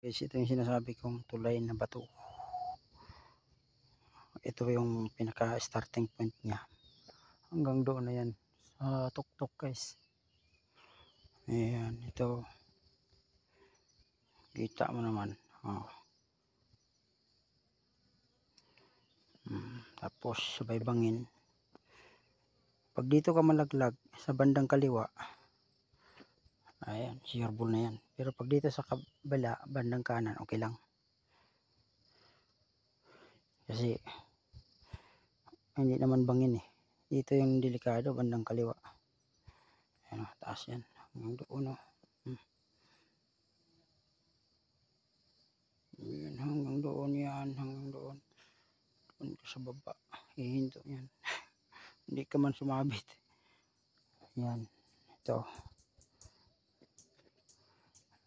Guys, ito yung sinasabi kong tulay na bato. Ito yung pinaka starting point niya. Hanggang doon na yan. Sa tuktok guys. Ayan, ito. Kita mo naman. Oh. Tapos sabay bangin. Pag dito ka malaglag sa bandang kaliwa, ayan, sureball na yan. Pero pag dito sa kabila, bandang kanan, okay lang. Kasi hindi naman bangin eh. Dito yung delikado, bandang kaliwa. Ayan, taas yan. Hanggang doon oh. Ayan, hanggang doon yan, hanggang doon. Doon ka sa baba, hihinto yan. Hindi ka man sumabit. Yan, ito.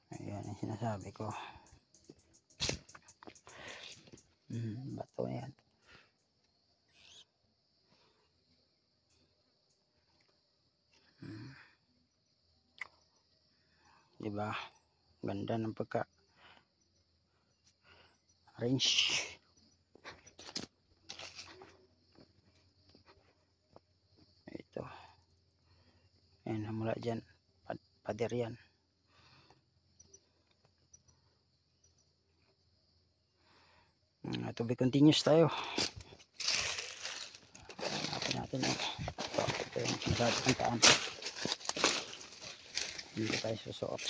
Ayan ang sinasabi ko. Bato yan. Diba? Ganda ng pagka range. Ito. Ayan, mula dyan. Pader yan. To be continuous tayo. Hanapin natin ito yung sinasabi ng taan. Hindi tayo susuot.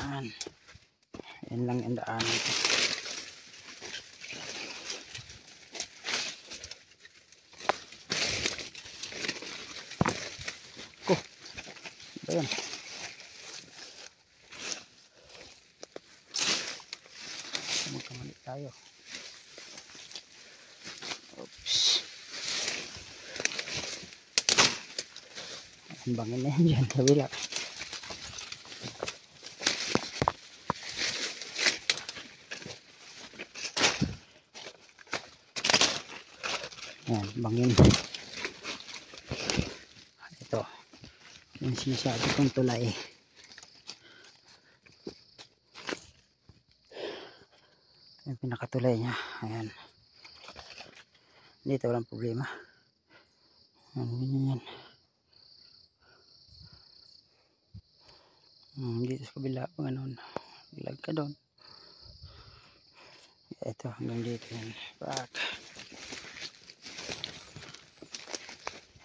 Ayan. Yan lang yung daanan ko. Ayan. Magkamali tayo. Oops. Ang bangin na yan dyan. Kabila. Ayan, bangin. Ito. Yung sinasabi kong tulay. Yung pinakatulay niya. Ayan. Dito walang problema. Ayan. Dito sa kabila pang ganon. Lag ka doon. Ito hanggang dito yan. Back.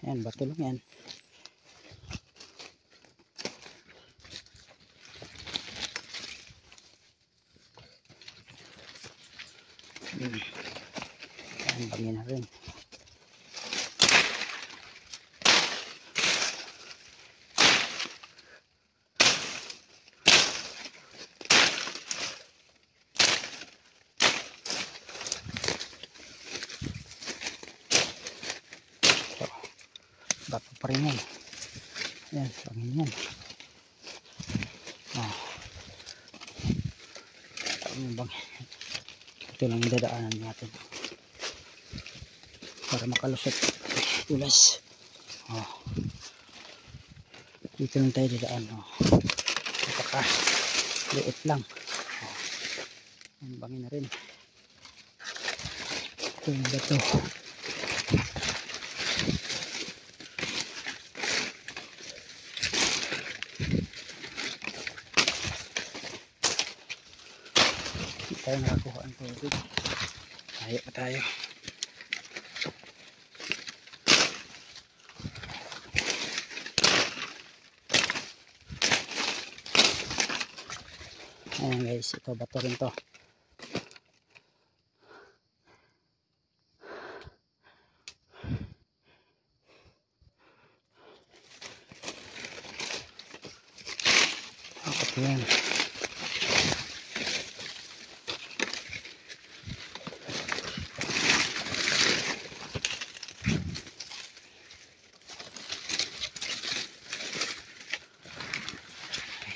Ayan, bato lang yan. Ayan, bangin na rin. Bato pa rin yan. Ayan, bangin yan. Bangin. Ito lang yung dadaanan natin para makalusot tulas. Dito lang tayo dadaan. Napaka liit lang. Ang bangin na rin. Ito yung bato. Tayo nakakuha ang tubig. Ayaw pa tayo. Ayan guys, ito bato rin to. Ayan.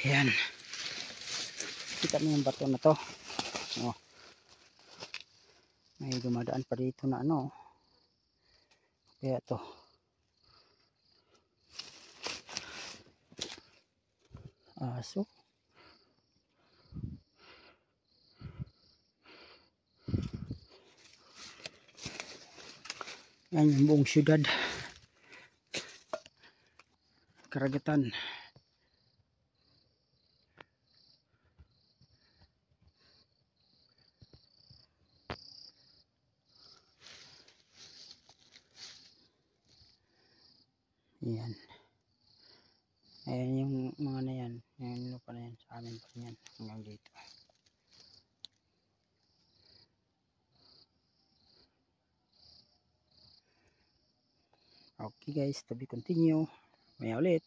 Ayan. Kita mo yung bato na to. May dumadaan pa dito na ano. Kaya to. aso. Yan yung buong syudad, karagatan. Yan. Ayan yung mga na yan. Yung lupa na yan. Sa amin pa yan. Hanggang dito. Okay guys, to be continue. Maya ulit.